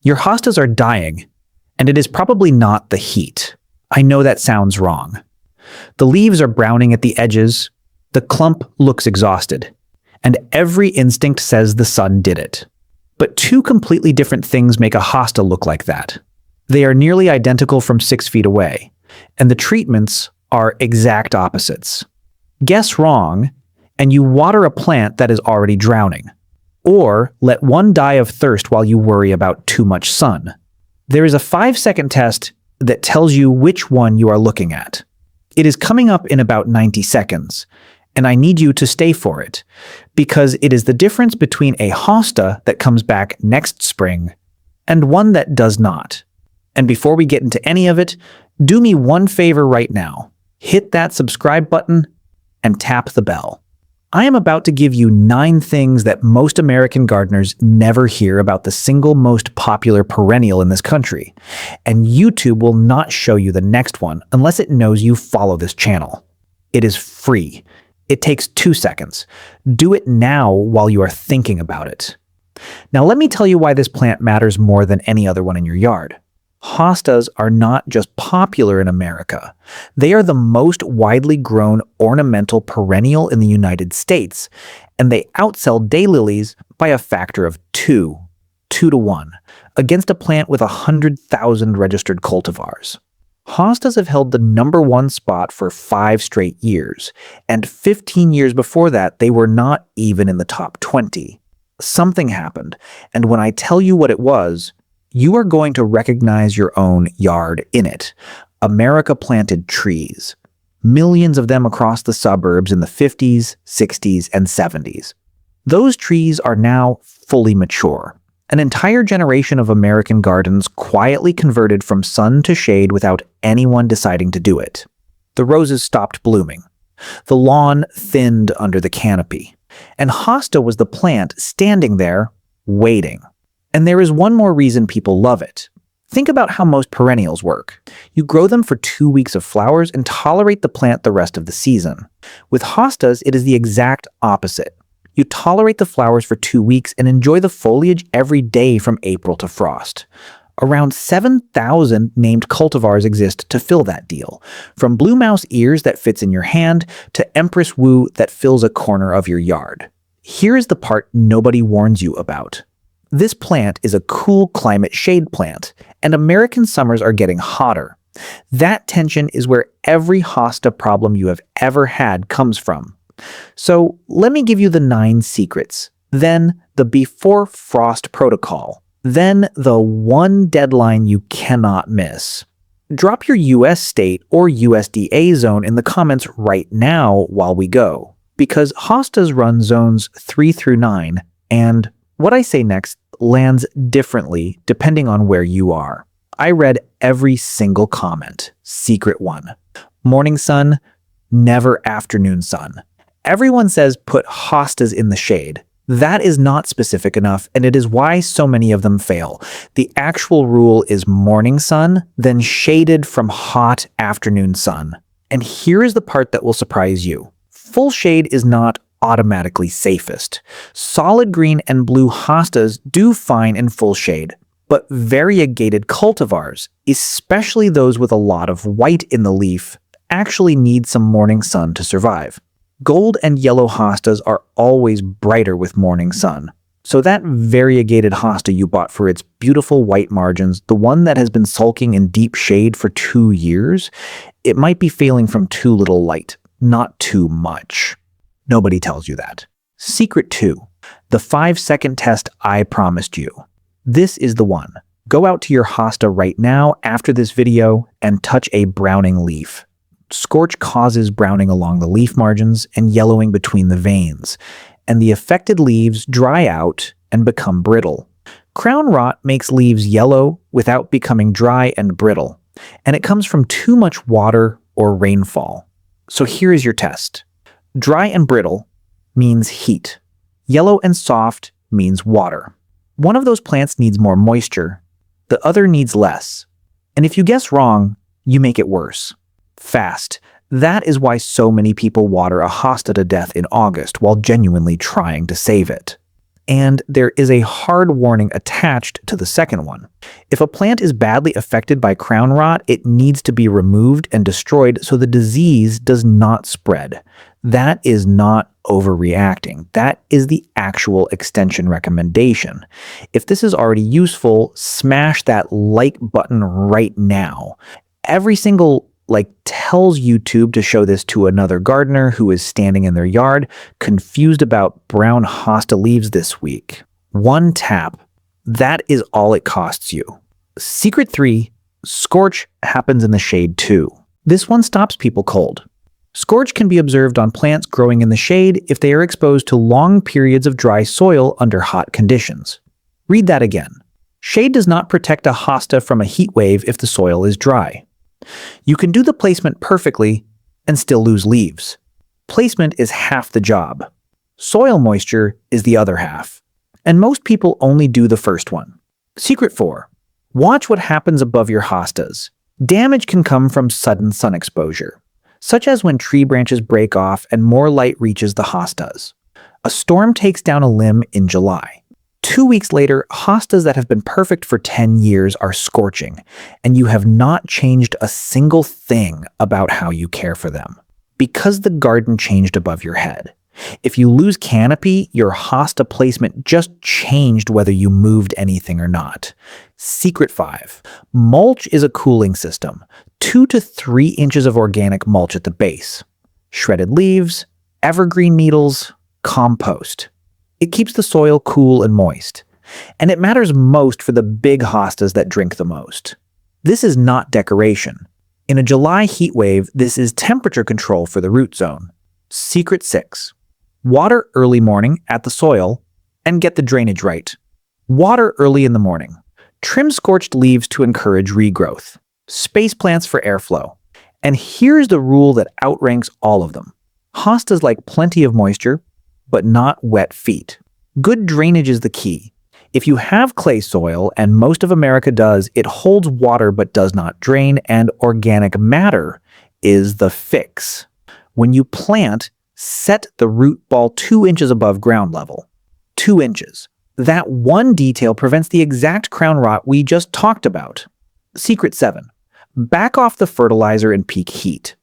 Your hostas are dying, and it is probably not the heat. I know that sounds wrong. The leaves are browning at the edges, the clump looks exhausted, and every instinct says the sun did it. But two completely different things make a hosta look like that. They are nearly identical from 6 feet away, and the treatments are exact opposites. Guess wrong, and you water a plant that is already drowning. Or let one die of thirst while you worry about too much sun. There is a 5-second test that tells you which one you are looking at. It is coming up in about 90 seconds, and I need you to stay for it, because it is the difference between a hosta that comes back next spring and one that does not. And before we get into any of it, do me one favor right now. Hit that subscribe button and tap the bell. I am about to give you 9 things that most American gardeners never hear about the single most popular perennial in this country, and YouTube will not show you the next one unless it knows you follow this channel. It is free. It takes 2 seconds. Do it now while you are thinking about it. Now let me tell you why this plant matters more than any other one in your yard. Hostas are not just popular in America. They are the most widely grown ornamental perennial in the United States, and they outsell daylilies by a factor of 2 to 1, against a plant with 100,000 registered cultivars. Hostas have held the #1 spot for 5 straight years, and 15 years before that, they were not even in the top 20. Something happened, and when I tell you what it was, you are going to recognize your own yard in it. America planted trees. Millions of them across the suburbs in the 50s, 60s, and 70s. Those trees are now fully mature. An entire generation of American gardens quietly converted from sun to shade without anyone deciding to do it. The roses stopped blooming. The lawn thinned under the canopy. And hosta was the plant standing there, waiting. And there is one more reason people love it. Think about how most perennials work. You grow them for 2 weeks of flowers and tolerate the plant the rest of the season. With hostas, it is the exact opposite. You tolerate the flowers for 2 weeks and enjoy the foliage every day from April to frost. Around 7,000 named cultivars exist to fill that deal, from blue mouse ears that fits in your hand to empress woo that fills a corner of your yard. Here is the part nobody warns you about. This plant is a cool climate shade plant, and American summers are getting hotter. That tension is where every hosta problem you have ever had comes from. So let me give you the 9 secrets, then the before frost protocol, then the one deadline you cannot miss. Drop your US state or USDA zone in the comments right now while we go, because hostas run zones 3 through 9, and what I say next lands differently depending on where you are. I read every single comment. Secret 1. Morning sun, never afternoon sun. Everyone says put hostas in the shade. That is not specific enough, and it is why so many of them fail. The actual rule is morning sun, then shaded from hot afternoon sun. And here is the part that will surprise you. Full shade is not automatically safest. Solid green and blue hostas do fine in full shade, but variegated cultivars, especially those with a lot of white in the leaf, actually need some morning sun to survive. Gold and yellow hostas are always brighter with morning sun. So that variegated hosta you bought for its beautiful white margins, the one that has been sulking in deep shade for 2 years, it might be failing from too little light, not too much. Nobody tells you that. Secret 2. The 5-second test I promised you. This is the one. Go out to your hosta right now after this video and touch a browning leaf. Scorch causes browning along the leaf margins and yellowing between the veins, and the affected leaves dry out and become brittle. Crown rot makes leaves yellow without becoming dry and brittle, and it comes from too much water or rainfall. So here is your test. Dry and brittle means heat. Yellow and soft means water. One of those plants needs more moisture, the other needs less. And if you guess wrong, you make it worse. Fast. That is why so many people water a hosta to death in August while genuinely trying to save it. and there is a hard warning attached to the second one. If a plant is badly affected by crown rot, it needs to be removed and destroyed so the disease does not spread. That is not overreacting. That is the actual extension recommendation. If this is already useful, smash that like button right now. Every single tells YouTube to show this to another gardener who is standing in their yard, confused about brown hosta leaves this week. One tap. That is all it costs you. Secret 3, Scorch happens in the shade too. This one stops people cold. Scorch can be observed on plants growing in the shade if they are exposed to long periods of dry soil under hot conditions. Read that again. Shade does not protect a hosta from a heat wave if the soil is dry. You can do the placement perfectly and still lose leaves. Placement is half the job. Soil moisture is the other half. And most people only do the first one. Secret 4. Watch what happens above your hostas. Damage can come from sudden sun exposure, such as when tree branches break off and more light reaches the hostas. A storm takes down a limb in July. 2 weeks later, hostas that have been perfect for 10 years are scorching, and you have not changed a single thing about how you care for them, because the garden changed above your head. If you lose canopy, your hosta placement just changed whether you moved anything or not. Secret 5. Mulch is a cooling system. 2 to 3 inches of organic mulch at the base. Shredded leaves, evergreen needles, compost. It keeps the soil cool and moist. And it matters most for the big hostas that drink the most. This is not decoration. In a July heat wave, this is temperature control for the root zone. Secret 6. Water early morning at the soil and get the drainage right. Water early in the morning. Trim scorched leaves to encourage regrowth. Space plants for airflow. And here's the rule that outranks all of them. Hostas like plenty of moisture, but not wet feet. Good drainage is the key. If you have clay soil, and most of America does, it holds water but does not drain, and organic matter is the fix. When you plant, set the root ball 2 inches above ground level. 2 inches. That one detail prevents the exact crown rot we just talked about. Secret 7. Back off the fertilizer in peak heat.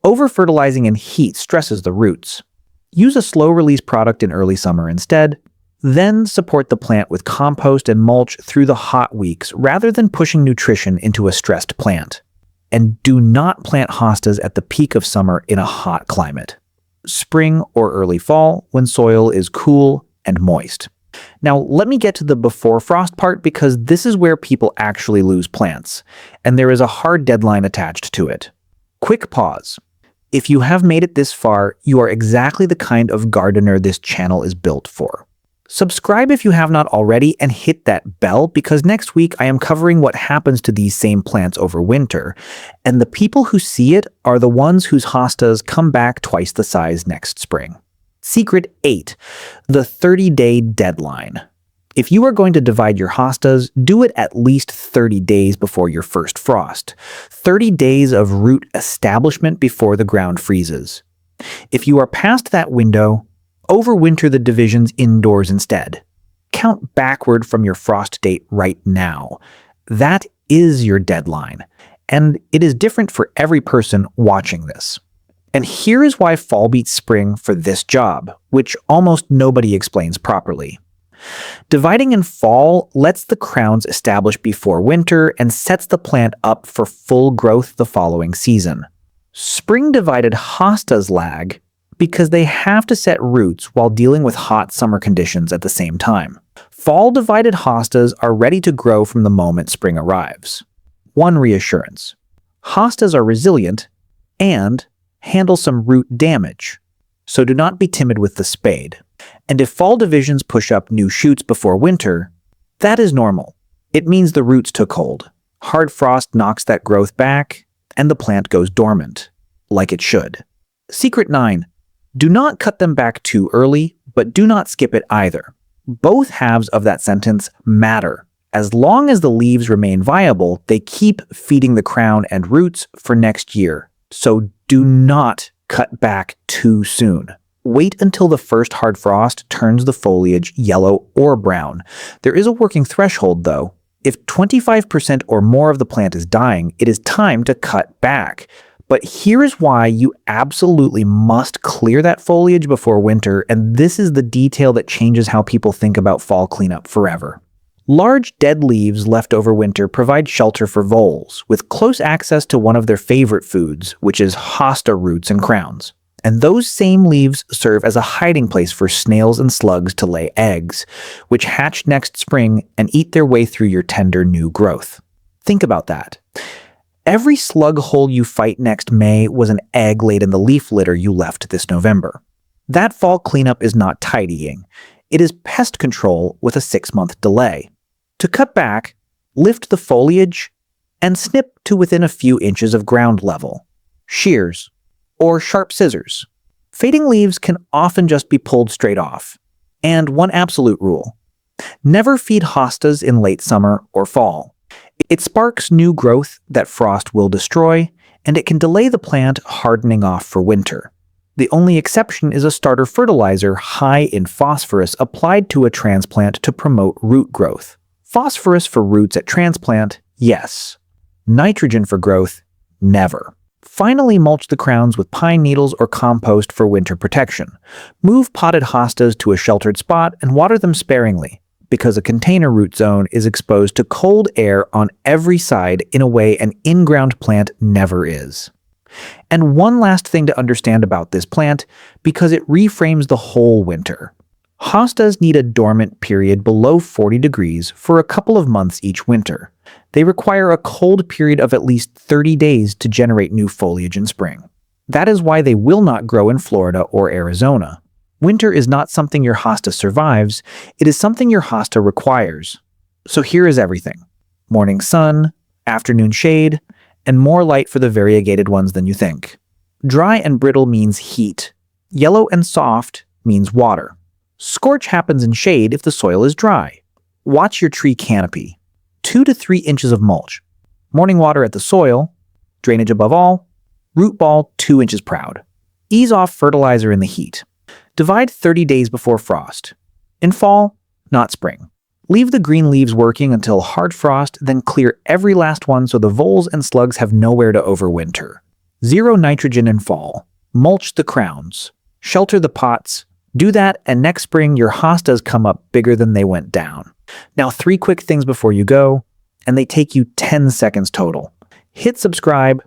Over-fertilizing in heat stresses the roots. Use a slow-release product in early summer instead. Then support the plant with compost and mulch through the hot weeks rather than pushing nutrition into a stressed plant. And do not plant hostas at the peak of summer in a hot climate. Spring or early fall when soil is cool and moist. Now, let me get to the before frost part because this is where people actually lose plants, and there is a hard deadline attached to it. Quick pause. If you have made it this far, you are exactly the kind of gardener this channel is built for. Subscribe if you have not already and hit that bell because next week I am covering what happens to these same plants over winter, and the people who see it are the ones whose hostas come back twice the size next spring. Secret 8. The 30-day deadline. If you are going to divide your hostas, do it at least 30 days before your first frost. 30 days of root establishment before the ground freezes. If you are past that window, overwinter the divisions indoors instead. Count backward from your frost date right now. That is your deadline, and it is different for every person watching this. And here is why fall beats spring for this job, which almost nobody explains properly. Dividing in fall lets the crowns establish before winter and sets the plant up for full growth the following season. Spring-divided hostas lag because they have to set roots while dealing with hot summer conditions at the same time. Fall-divided hostas are ready to grow from the moment spring arrives. One reassurance. Hostas are resilient and handle some root damage, so do not be timid with the spade. And if fall divisions push up new shoots before winter, that is normal. It means the roots took hold. Hard frost knocks that growth back, and the plant goes dormant, like it should. Secret 9. Do not cut them back too early, but do not skip it either. Both halves of that sentence matter. As long as the leaves remain viable, they keep feeding the crown and roots for next year. So do not cut back too soon. Wait until the first hard frost turns the foliage yellow or brown. There is a working threshold, though. If 25% or more of the plant is dying, it is time to cut back. But here is why you absolutely must clear that foliage before winter, and this is the detail that changes how people think about fall cleanup forever. Large dead leaves left over winter provide shelter for voles, with close access to one of their favorite foods, which is hosta roots and crowns. And those same leaves serve as a hiding place for snails and slugs to lay eggs, which hatch next spring and eat their way through your tender new growth. Think about that. Every slug hole you fight next May was an egg laid in the leaf litter you left this November. That fall cleanup is not tidying. It is pest control with a 6-month delay. To cut back, lift the foliage and snip to within a few inches of ground level. Shears or sharp scissors. Fading leaves can often just be pulled straight off. And one absolute rule: never feed hostas in late summer or fall. It sparks new growth that frost will destroy, and it can delay the plant hardening off for winter. The only exception is a starter fertilizer high in phosphorus applied to a transplant to promote root growth. Phosphorus for roots at transplant, yes. Nitrogen for growth, never. Finally, mulch the crowns with pine needles or compost for winter protection. Move potted hostas to a sheltered spot and water them sparingly, because a container root zone is exposed to cold air on every side in a way an in-ground plant never is. And one last thing to understand about this plant, because it reframes the whole winter. Hostas need a dormant period below 40 degrees for a couple of months each winter. They require a cold period of at least 30 days to generate new foliage in spring. That is why they will not grow in Florida or Arizona. Winter is not something your hosta survives, it is something your hosta requires. So here is everything: morning sun, afternoon shade, and more light for the variegated ones than you think. Dry and brittle means heat. Yellow and soft means water. Scorch happens in shade if the soil is dry. Watch your tree canopy. 2 to 3 inches of mulch. Morning water at the soil. Drainage above all. Root ball 2 inches proud. Ease off fertilizer in the heat. Divide 30 days before frost. In fall, not spring. Leave the green leaves working until hard frost, then clear every last one so the voles and slugs have nowhere to overwinter. Zero nitrogen in fall. Mulch the crowns. Shelter the pots. Do that, and next spring your hostas come up bigger than they went down. Now 3 quick things before you go, and they take you 10 seconds total. Hit subscribe,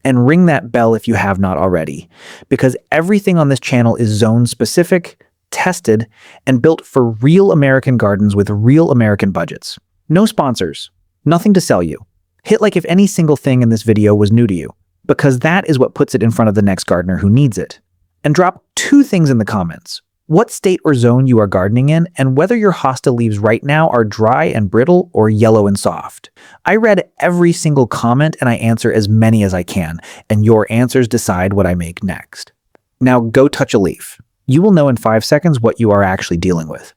and ring that bell if you have not already, because everything on this channel is zone-specific, tested, and built for real American gardens with real American budgets. No sponsors. Nothing to sell you. Hit like if any single thing in this video was new to you, because that is what puts it in front of the next gardener who needs it. And drop 2 things in the comments: what state or zone you are gardening in, and whether your hosta leaves right now are dry and brittle or yellow and soft. I read every single comment and I answer as many as I can, and your answers decide what I make next. Now go touch a leaf. You will know in 5 seconds what you are actually dealing with.